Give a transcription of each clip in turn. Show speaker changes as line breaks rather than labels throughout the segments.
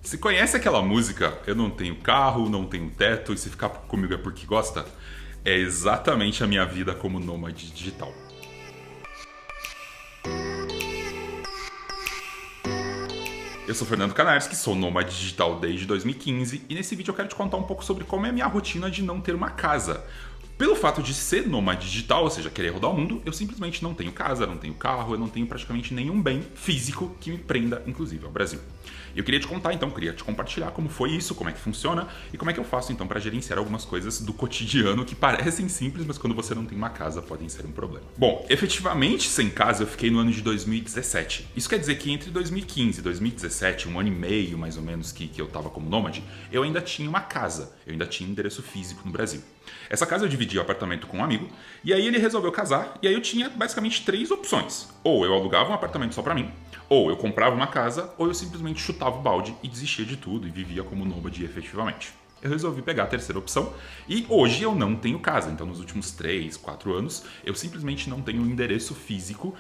Você conhece aquela música Eu não tenho carro, não tenho teto e se ficar comigo é porque gosta? É exatamente a minha vida como nômade digital. Eu sou Fernando Canarski, sou nômade digital desde 2015 e nesse vídeo eu quero te contar um pouco sobre como é a minha rotina de não ter uma casa. Pelo fato de ser nômade digital, ou seja, querer rodar o mundo, eu simplesmente não tenho casa, não tenho carro, eu não tenho praticamente nenhum bem físico que me prenda, inclusive, ao Brasil. E eu queria te contar, então, queria te compartilhar como foi isso, como é que funciona e como é que eu faço, então, para gerenciar algumas coisas do cotidiano que parecem simples, mas quando você não tem uma casa podem ser um problema. Bom, efetivamente, sem casa eu fiquei no ano de 2017. Isso quer dizer que entre 2015 e 2017, um ano e meio mais ou menos que eu estava como nômade, eu ainda tinha uma casa, eu ainda tinha um endereço físico no Brasil. Essa casa eu dividi o apartamento com um amigo, e aí ele resolveu casar, e aí eu tinha basicamente três opções. Ou eu alugava um apartamento só pra mim, ou eu comprava uma casa, ou eu simplesmente chutava o balde e desistia de tudo e vivia como nômade efetivamente. Eu resolvi pegar a terceira opção e hoje eu não tenho casa. Então, nos últimos 3, 4 anos, eu simplesmente não tenho um endereço físico,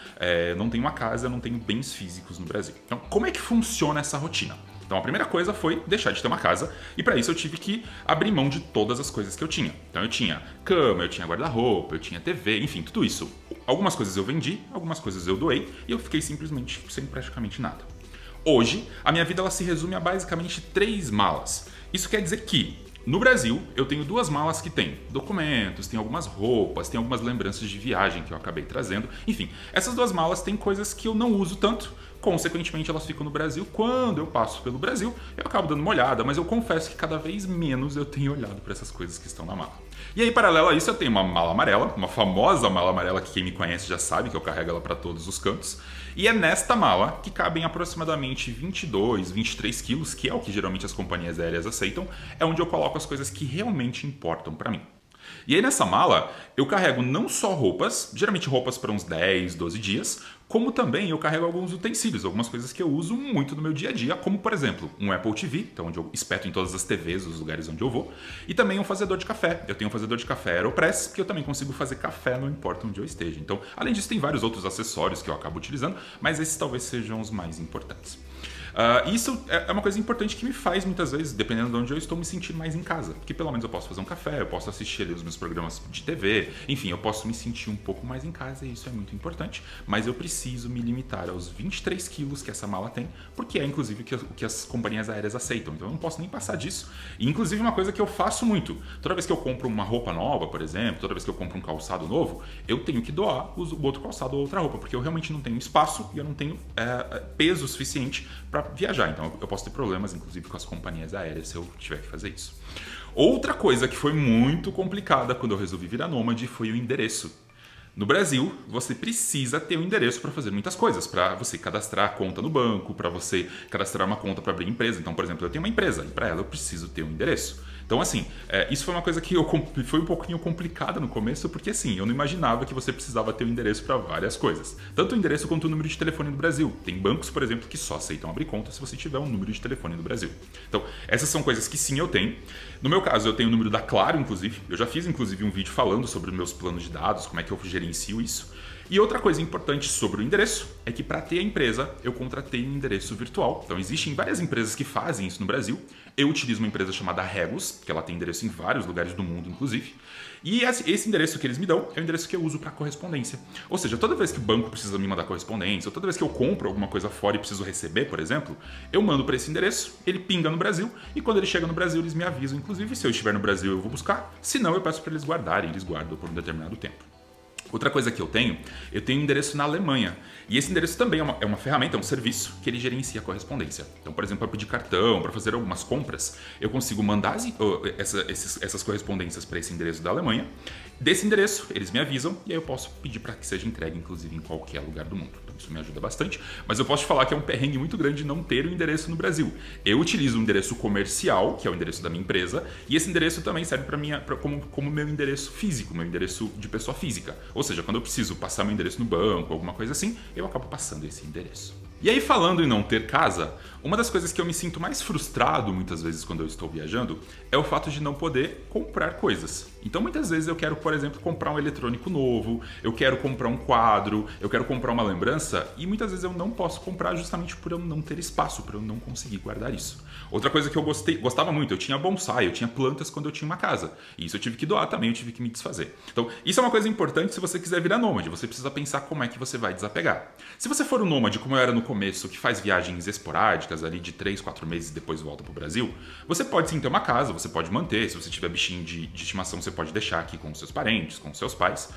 não tenho uma casa, não tenho bens físicos no Brasil. Então, como é que funciona essa rotina? Então, a primeira coisa foi deixar de ter uma casa e para isso eu tive que abrir mão de todas as coisas que eu tinha. Então, eu tinha cama, eu tinha guarda-roupa, eu tinha TV, enfim, tudo isso. Algumas coisas eu vendi, algumas coisas eu doei e eu fiquei simplesmente sem praticamente nada. Hoje, a minha vida ela se resume a basicamente 3 malas. Isso quer dizer que, no Brasil, eu tenho 2 malas que tem documentos, tem algumas roupas, tem algumas lembranças de viagem que eu acabei trazendo. Enfim, essas 2 malas têm coisas que eu não uso tanto, consequentemente elas ficam no Brasil. Quando eu passo pelo Brasil, eu acabo dando uma olhada, mas eu confesso que cada vez menos eu tenho olhado para essas coisas que estão na mala. E aí, paralelo a isso, eu tenho uma mala amarela, uma famosa mala amarela que quem me conhece já sabe que eu carrego ela para todos os cantos. E é nesta mala que cabem aproximadamente 22, 23 quilos, que é o que geralmente as companhias aéreas aceitam, é onde eu coloco as coisas que realmente importam para mim. E aí nessa mala eu carrego não só roupas, geralmente roupas para uns 10, 12 dias, como também eu carrego alguns utensílios, algumas coisas que eu uso muito no meu dia a dia, como por exemplo um Apple TV, então onde eu espeto em todas as TVs dos lugares onde eu vou, e também um fazedor de café. Eu tenho um fazedor de café Aeropress, porque eu também consigo fazer café não importa onde eu esteja. Então, além disso, tem vários outros acessórios que eu acabo utilizando, mas esses talvez sejam os mais importantes. Isso é uma coisa importante que me faz muitas vezes, dependendo de onde eu estou, me sentir mais em casa. Porque pelo menos eu posso fazer um café, eu posso assistir ali os meus programas de TV, enfim, eu posso me sentir um pouco mais em casa e isso é muito importante. Mas eu preciso me limitar aos 23 quilos que essa mala tem, porque é inclusive o que as companhias aéreas aceitam. Então eu não posso nem passar disso. E inclusive uma coisa que eu faço muito, toda vez que eu compro uma roupa nova, por exemplo, toda vez que eu compro um calçado novo, eu tenho que doar o outro calçado ou outra roupa, porque eu realmente não tenho espaço e eu não tenho peso suficiente para viajar, então eu posso ter problemas, inclusive, com as companhias aéreas se eu tiver que fazer isso. Outra coisa que foi muito complicada quando eu resolvi virar nômade foi o endereço. No Brasil, você precisa ter um endereço para fazer muitas coisas, para você cadastrar a conta no banco, para você cadastrar uma conta para abrir empresa. Então, por exemplo, eu tenho uma empresa e para ela eu preciso ter um endereço. Então, assim, isso foi uma coisa que foi um pouquinho complicada no começo, porque assim, eu não imaginava que você precisava ter um endereço para várias coisas. Tanto o endereço quanto o número de telefone do Brasil. Tem bancos, por exemplo, que só aceitam abrir conta se você tiver um número de telefone do Brasil. Então, essas são coisas que sim, eu tenho. No meu caso, eu tenho o número da Claro, inclusive. Eu já fiz, inclusive, um vídeo falando sobre os meus planos de dados, como é que eu gerencio isso. E outra coisa importante sobre o endereço é que para ter a empresa, eu contratei um endereço virtual. Então existem várias empresas que fazem isso no Brasil. Eu utilizo uma empresa chamada Regus, que ela tem endereço em vários lugares do mundo, inclusive. E esse endereço que eles me dão é o endereço que eu uso para correspondência. Ou seja, toda vez que o banco precisa me mandar correspondência, ou toda vez que eu compro alguma coisa fora e preciso receber, por exemplo, eu mando para esse endereço, ele pinga no Brasil, e quando ele chega no Brasil, eles me avisam. Inclusive, se eu estiver no Brasil, eu vou buscar. Se não, eu peço para eles guardarem, eles guardam por um determinado tempo. Outra coisa que eu tenho um endereço na Alemanha. E esse endereço também é uma ferramenta, é um serviço que ele gerencia a correspondência. Então, por exemplo, para pedir cartão, para fazer algumas compras, eu consigo mandar essas correspondências para esse endereço da Alemanha. Desse endereço, eles me avisam e aí eu posso pedir para que seja entregue, inclusive, em qualquer lugar do mundo. Então, isso me ajuda bastante. Mas eu posso te falar que é um perrengue muito grande não ter o endereço no Brasil. Eu utilizo um endereço comercial, que é o endereço da minha empresa, e esse endereço também serve como meu endereço físico, meu endereço de pessoa física. Ou seja, quando eu preciso passar meu endereço no banco, alguma coisa assim, eu acabo passando esse endereço. E aí, falando em não ter casa, uma das coisas que eu me sinto mais frustrado muitas vezes quando eu estou viajando é o fato de não poder comprar coisas. Então muitas vezes eu quero, por exemplo, comprar um eletrônico novo, eu quero comprar um quadro, eu quero comprar uma lembrança e muitas vezes eu não posso comprar justamente por eu não ter espaço, por eu não conseguir guardar isso. Outra coisa que eu gostava muito, eu tinha bonsai, eu tinha plantas quando eu tinha uma casa. E isso eu tive que doar também, eu tive que me desfazer. Então isso é uma coisa importante se você quiser virar nômade, você precisa pensar como é que você vai desapegar. Se você for um nômade, como eu era no começo, que faz viagens esporádicas ali de 3, 4 meses e depois volta pro Brasil, você pode sim ter uma casa, você pode manter, se você tiver bichinho de estimação, você pode deixar aqui com os seus parentes, com os seus pais.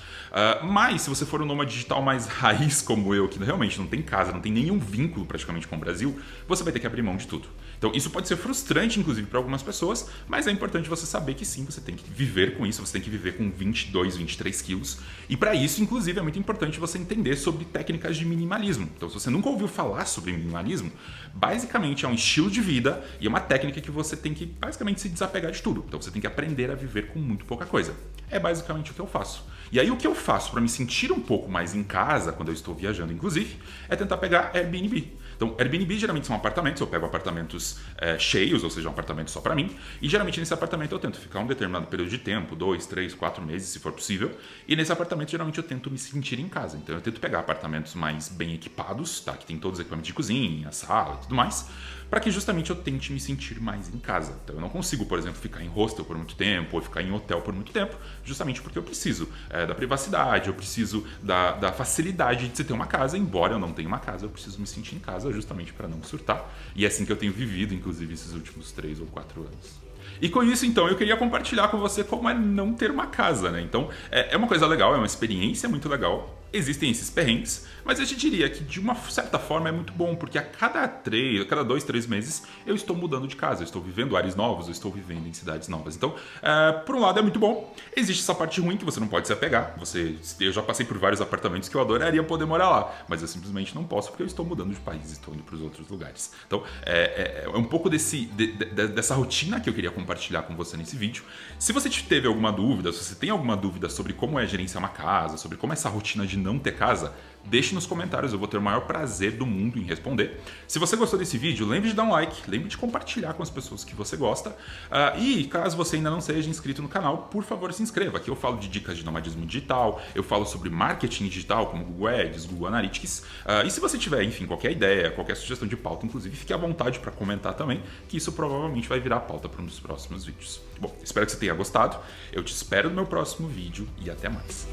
Mas se você for um nômade digital mais raiz como eu, que realmente não tem casa, não tem nenhum vínculo praticamente com o Brasil, você vai ter que abrir mão de tudo. Então isso pode ser frustrante, inclusive, para algumas pessoas, mas é importante você saber que sim, você tem que viver com isso, você tem que viver com 22, 23 quilos. E para isso, inclusive, é muito importante você entender sobre técnicas de minimalismo. Então, se você nunca ouviu falar sobre minimalismo, basicamente é um estilo de vida e é uma técnica que você tem que basicamente se desapegar de tudo. Então, você tem que aprender a viver com muito pouca coisa. É basicamente o que eu faço. E aí, o que eu faço para me sentir um pouco mais em casa, quando eu estou viajando, inclusive, é tentar pegar Airbnb. Então, Airbnb geralmente são apartamentos, eu pego apartamentos cheios, ou seja, um apartamento só para mim, e geralmente nesse apartamento eu tento ficar um determinado período de tempo, 2, 3, 4 meses, se for possível, e nesse apartamento geralmente eu tento me sentir em casa. Então eu tento pegar apartamentos mais bem equipados, tá? Que tem todos os equipamentos de cozinha, sala e tudo mais, para que justamente eu tente me sentir mais em casa. Então eu não consigo, por exemplo, ficar em hostel por muito tempo, ou ficar em hotel por muito tempo, justamente porque eu preciso da privacidade, eu preciso da facilidade de se ter uma casa, embora eu não tenha uma casa, eu preciso me sentir em casa justamente para não surtar. E é assim que eu tenho vivido, inclusive, esses últimos 3 ou 4 anos. E com isso, então, eu queria compartilhar com você como é não ter uma casa, né? Então, é uma coisa legal, é uma experiência muito legal. Existem esses perrengues, mas eu te diria que de uma certa forma é muito bom, porque a cada 2, 3 meses eu estou mudando de casa, eu estou vivendo ares novos, eu estou vivendo em cidades novas. Então, por um lado é muito bom, existe essa parte ruim que você não pode se apegar. Eu já passei por vários apartamentos que eu adoraria poder morar lá, mas eu simplesmente não posso porque eu estou mudando de país, estou indo para os outros lugares. Então, é um pouco dessa rotina que eu queria compartilhar com você nesse vídeo. Se você teve alguma dúvida, se você tem alguma dúvida sobre como é gerenciar uma casa, sobre como é essa rotina de não ter casa, deixe nos comentários, eu vou ter o maior prazer do mundo em responder. Se você gostou desse vídeo, lembre de dar um like, lembre de compartilhar com as pessoas que você gosta. E caso você ainda não seja inscrito no canal, por favor se inscreva. Aqui eu falo de dicas de nomadismo digital, eu falo sobre marketing digital, como Google Ads, Google Analytics. E se você tiver, enfim, qualquer ideia, qualquer sugestão de pauta, inclusive, fique à vontade para comentar também, que isso provavelmente vai virar pauta para um dos próximos vídeos. Bom, espero que você tenha gostado, eu te espero no meu próximo vídeo e até mais.